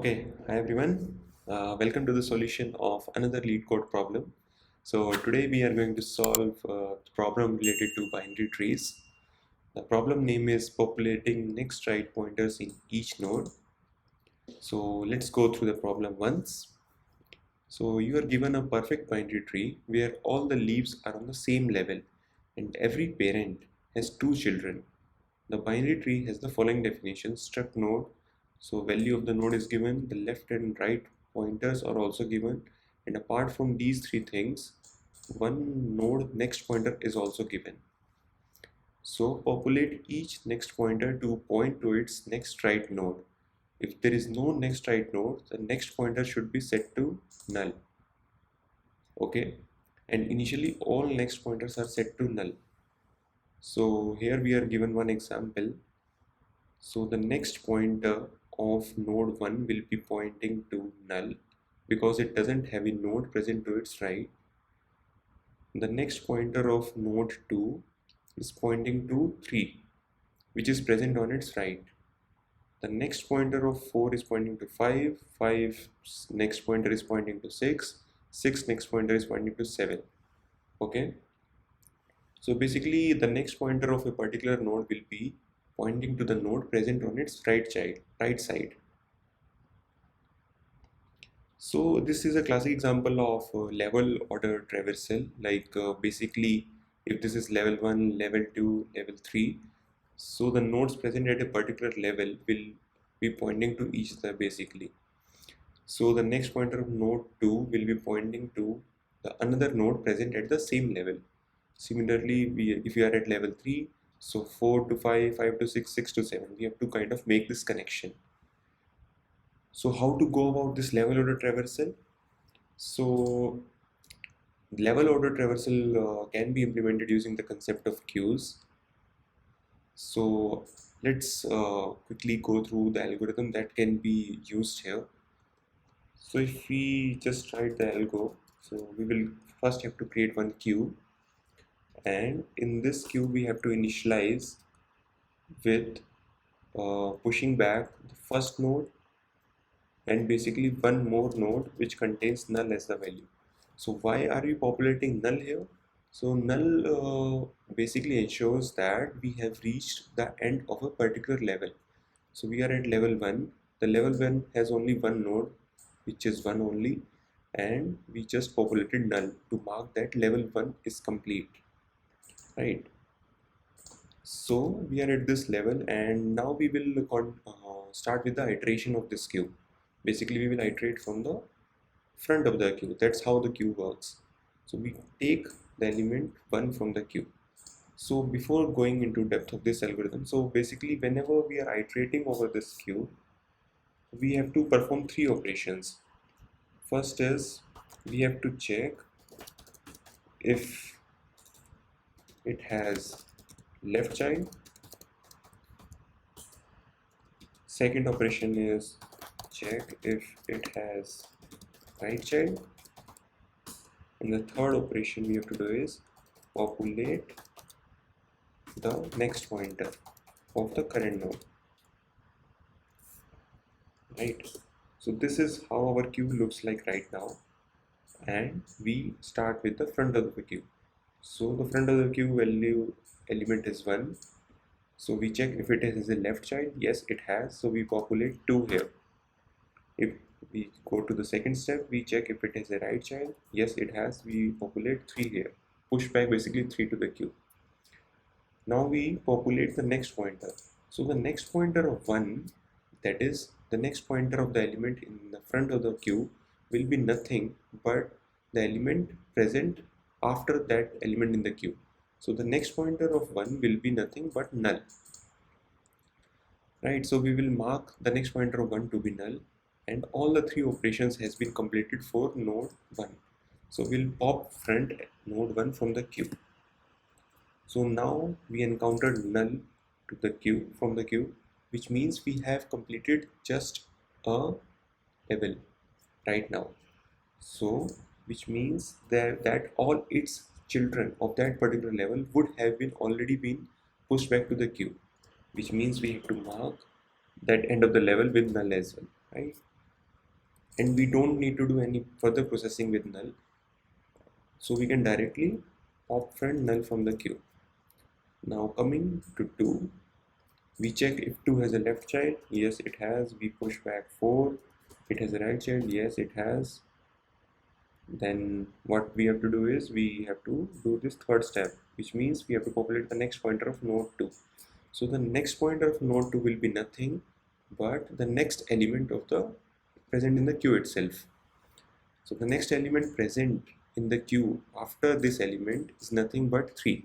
Okay, hi everyone. Welcome to the solution of another LeetCode problem. So today we are going to solve a problem related to binary trees. The problem name is populating next right pointers in each node. So let's go through the problem once. So you are given a perfect binary tree where all the leaves are on the same level and every parent has two children. The binary tree has the following definition: struct node. So value of the node is given, the left and right pointers are also given, and apart from these three things, one node next pointer is also given. So populate each next pointer to point to its next right node. If there is no next right node, the next pointer should be set to null. Okay, and initially all next pointers are set to null. So here we are given one example. So the next pointer of node 1 will be pointing to null because it doesn't have a node present to its right. The next pointer of node 2 is pointing to 3, which is present on its right. The next pointer of 4 is pointing to 5, 5 next pointer is pointing to 6, 6 next pointer is pointing to 7. Okay, so basically the next pointer of a particular node will be pointing to the node present on its right side. So this is a classic example of level order traversal. Basically, if this is level 1, level 2, level 3, so the nodes present at a particular level will be pointing to each other basically. So the next pointer of node 2 will be pointing to the another node present at the same level. Similarly, if we are at level 3, so 4 to 5, 5 to 6, 6 to 7, we have to kind of make this connection. So how to go about this level order traversal? So level order traversal can be implemented using the concept of queues. So let's quickly go through the algorithm that can be used here. So if we just write the algo, so we will first have to create one queue, and in this queue we have to initialize with pushing back the first node and basically one more node which contains null as the value. So why are we populating null here? So null basically ensures that we have reached the end of a particular level. So we are at level 1. The level 1 has only one node, which is 1 only, and we just populated null to mark that level 1 is complete, right? So we are at this level, and now we will start with the iteration of this queue. Basically, we will iterate from the front of the queue. That's how the queue works. So we take the element 1 from the queue. So before going into depth of this algorithm, so basically whenever we are iterating over this queue, we have to perform three operations. First is we have to check if it has left child. Second operation is check if it has right child. And the third operation we have to do is populate the next pointer of the current node, right? So this is how our queue looks like right now, and we start with the front of the queue. So the front of the queue value element is 1, so we check if it has a left child. Yes, it has, so we populate 2 here. If we go to the second step, we check if it has a right child. Yes, it has, we populate 3 here, push back basically 3 to the queue. Now we populate the next pointer. So the next pointer of 1, that is the next pointer of the element in the front of the queue, will be nothing but the element present after that element in the queue. So the next pointer of 1 will be nothing but null, right? So we will mark the next pointer of 1 to be null, and all the three operations has been completed for node 1. So we'll pop front node 1 from the queue. So now we encountered null to the queue from the queue, which means we have completed just a level right now. So which means that all its children of that particular level would have been already been pushed back to the queue, which means we have to mark that end of the level with null as well, right? and we don't need to do any further processing with null. So we can directly pop friend null from the queue. Now coming to 2, we check if 2 has a left child. Yes, it has. We push back 4. It has a right child. Yes, it has. Then what we have to do is we have to do this third step, which means we have to populate the next pointer of node 2. So the next pointer of node 2 will be nothing but the next element of the present in the queue itself. So the next element present in the queue after this element is nothing but 3.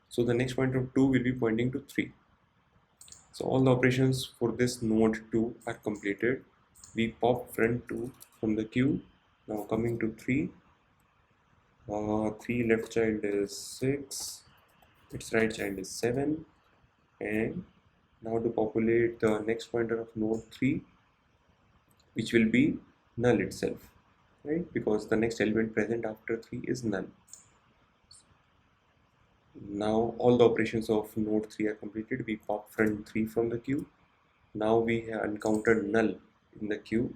So the next pointer of 2 will be pointing to 3. So all the operations for this node 2 are completed. We pop friend 2 from the queue. Now coming to 3. 3 left child is 6, its right child is 7, and now to populate the next pointer of node 3, which will be null itself, right? Because the next element present after 3 is null. Now all the operations of node 3 are completed. We pop friend 3 from the queue. Now we have encountered null in the queue,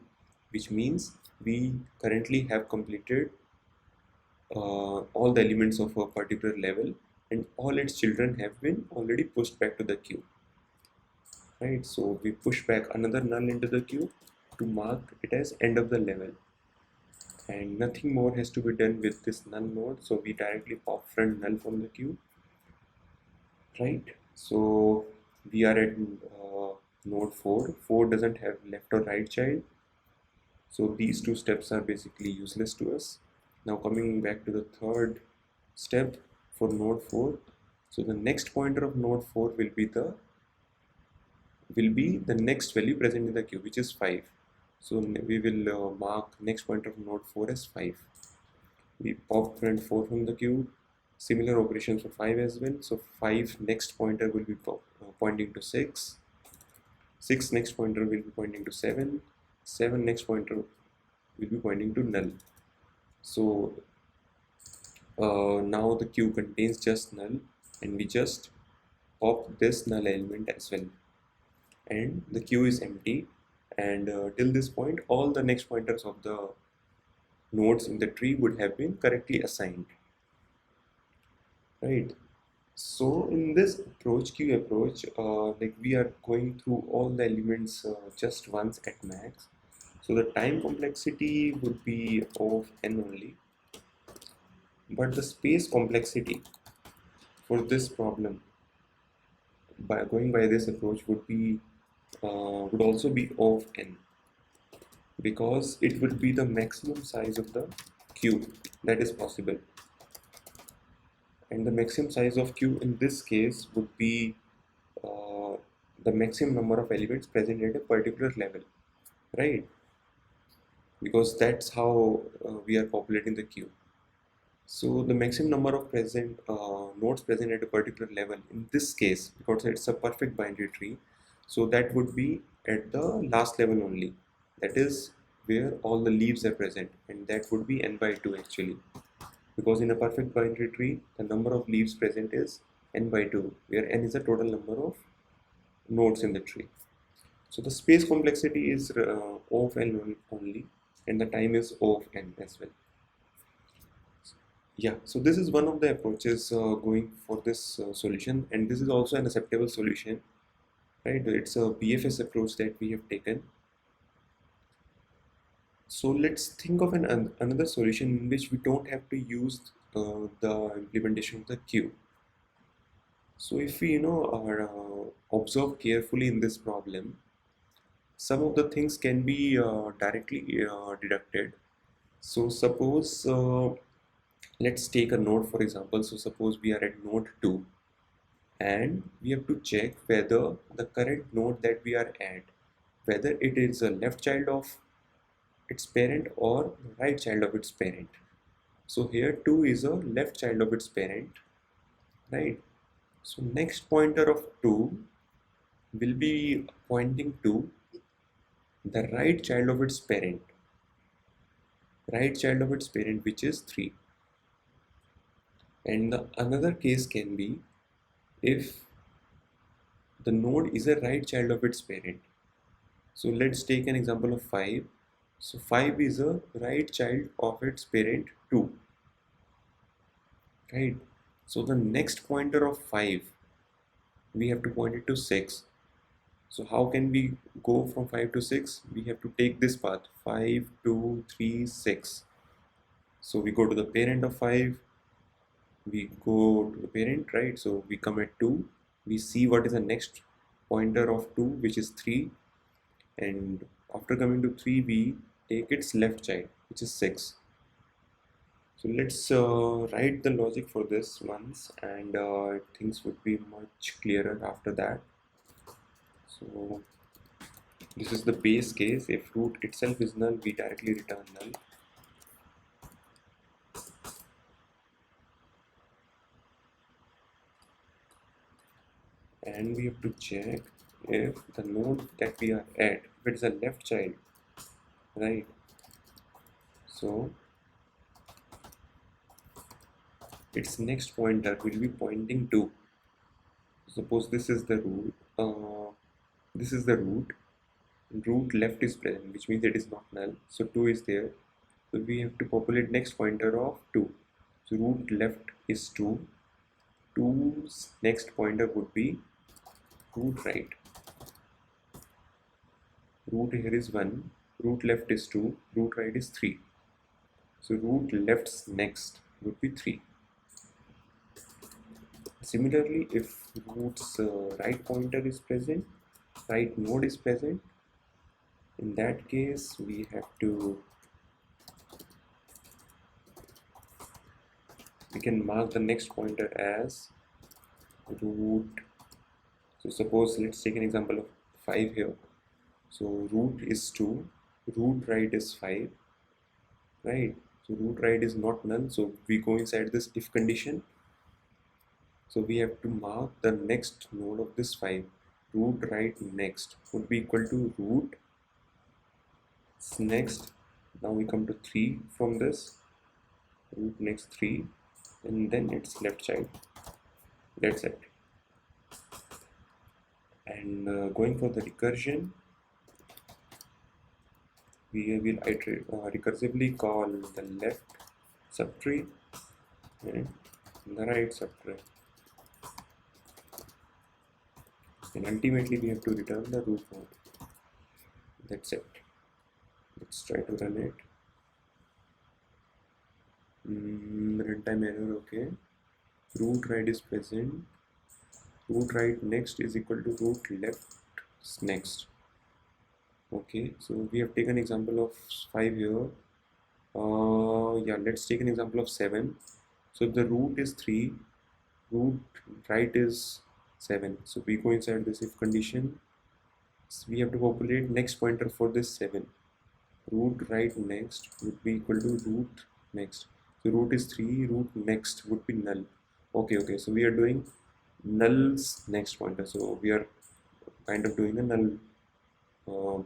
which means we currently have completed all the elements of a particular level, and all its children have been already pushed back to the queue, right? So we push back another null into the queue to mark it as end of the level, and nothing more has to be done with this null node. So we directly pop friend null from the queue, right? So we are at node 4. 4 doesn't have left or right child, so these two steps are basically useless to us. Now coming back to the third step for node 4. So the next pointer of node 4 will be the next value present in the queue, which is 5. So we will mark next pointer of node 4 as 5. We pop friend 4 from the queue. Similar operations for 5 as well. So 5 next pointer will be pointing to 6. 6 next pointer will be pointing to 7. 7 next pointer will be pointing to null. So now the queue contains just null, and we just pop this null element as well, and the queue is empty. And till this point, all the next pointers of the nodes in the tree would have been correctly assigned, right? So in this approach, queue approach, like we are going through all the elements just once at max. So the time complexity would be of n only, but the space complexity for this problem by going by this approach would also be of n, because it would be the maximum size of the queue that is possible, and the maximum size of queue in this case would be uh, the maximum number of elements present at a particular level, right? Because that's how we are populating the queue. So the maximum number of nodes present at a particular level in this case, because it's a perfect binary tree, so that would be at the last level only, that is where all the leaves are present, and that would be n by 2 actually, because in a perfect binary tree the number of leaves present is n by 2, where n is the total number of nodes in the tree. So the space complexity is O of n only, and the time is O of n as well. Yeah, so this is one of the approaches going for this solution, and this is also an acceptable solution, right? It's a BFS approach that we have taken. So let's think of another solution in which we don't have to use the implementation of the queue. So if we observe carefully in this problem, some of the things can be directly deducted. So suppose let's take a node for example. So suppose we are at node 2, and we have to check whether the current node that we are at, whether it is a left child of its parent or right child of its parent. So here 2 is a left child of its parent, right? So next pointer of 2 will be pointing to the right child of its parent, which is 3. And the another case can be if the node is a right child of its parent. So let's take an example of 5. So 5 is a right child of its parent 2, right? So the next pointer of 5, we have to point it to 6. So how can we go from 5 to 6? We have to take this path, 5, 2, 3, 6. So we go to the parent of 5, we go to the parent, right? So we come at 2, we see what is the next pointer of 2, which is 3, and after coming to 3, we take its left child, which is 6. So let's write the logic for this once, and things would be much clearer after that. So this is the base case. If root itself is null, we directly return null. And we have to check if the node that we are at, if it's a left child, right? So its next pointer will be pointing to, suppose this is the root, this is the root left is present, which means it is not null, so 2 is there. So we have to populate next pointer of 2. So root left is 2, 2's next pointer would be root right. Root here is 1, root left is 2, root right is 3. So root left's next would be 3. Similarly, if root's right pointer is present, right node is present, in that case we can mark the next pointer as root. So suppose let's take an example of 5 here. So root is 2, root right is 5, right? So root right is not null, so we go inside this if condition. So we have to mark the next node of this 5. Root right next would be equal to root next. Now we come to 3 from this, root next 3, and then its left child. That's it. And going for the recursion, we will recursively call the left subtree and the right subtree, and ultimately we have to return the root node. That's it. Let's try to run it. Runtime error, okay. Root right is present, root right next is equal to root left next. Okay, so we have taken example of 5 here. Yeah, let's take an example of 7. So if the root is 3, root right is 7, so we go inside this if condition. So we have to populate next pointer for this 7. Root right next would be equal to root next. So root is 3, root next would be null. Okay, so we are doing null's next pointer, so we are kind of doing a null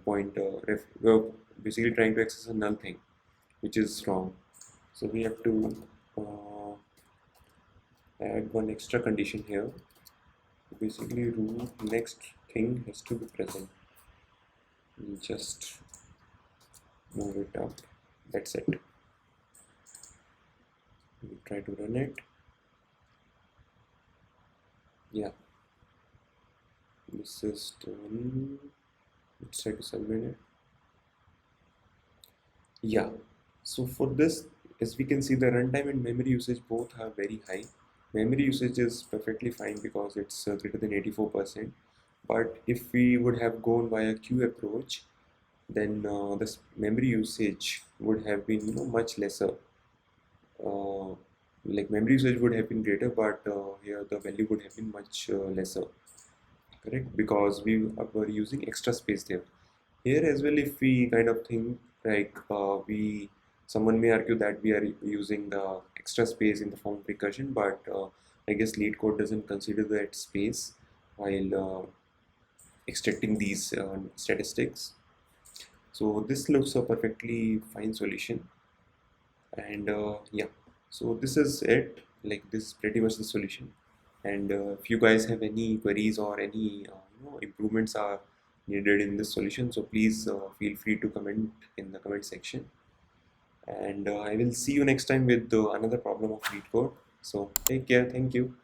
pointer. We're basically trying to access a null thing, which is wrong. So we have to add one extra condition here. Basically root next thing has to be present. We just move it up. That's it. We try to run it. Yeah, this is done. Let's try to submit it. Yeah, so for this, as we can see, the runtime and memory usage both are very high. Memory usage is perfectly fine because it's greater than 84%. But if we would have gone via queue approach, then this memory usage would have been much lesser. Like memory usage would have been greater, but here the value would have been much lesser. Correct, because we were using extra space there. Here as well, if we kind of think like someone may argue that we are using the extra space in the form of recursion, but I guess LeetCode doesn't consider that space while extracting these statistics. So this looks a perfectly fine solution, and yeah, so this is it. Like this is pretty much the solution. And if you guys have any queries or any improvements are needed in this solution. So please feel free to comment in the comment section. And I will see you next time with another problem of LeetCode. So take care. Thank you.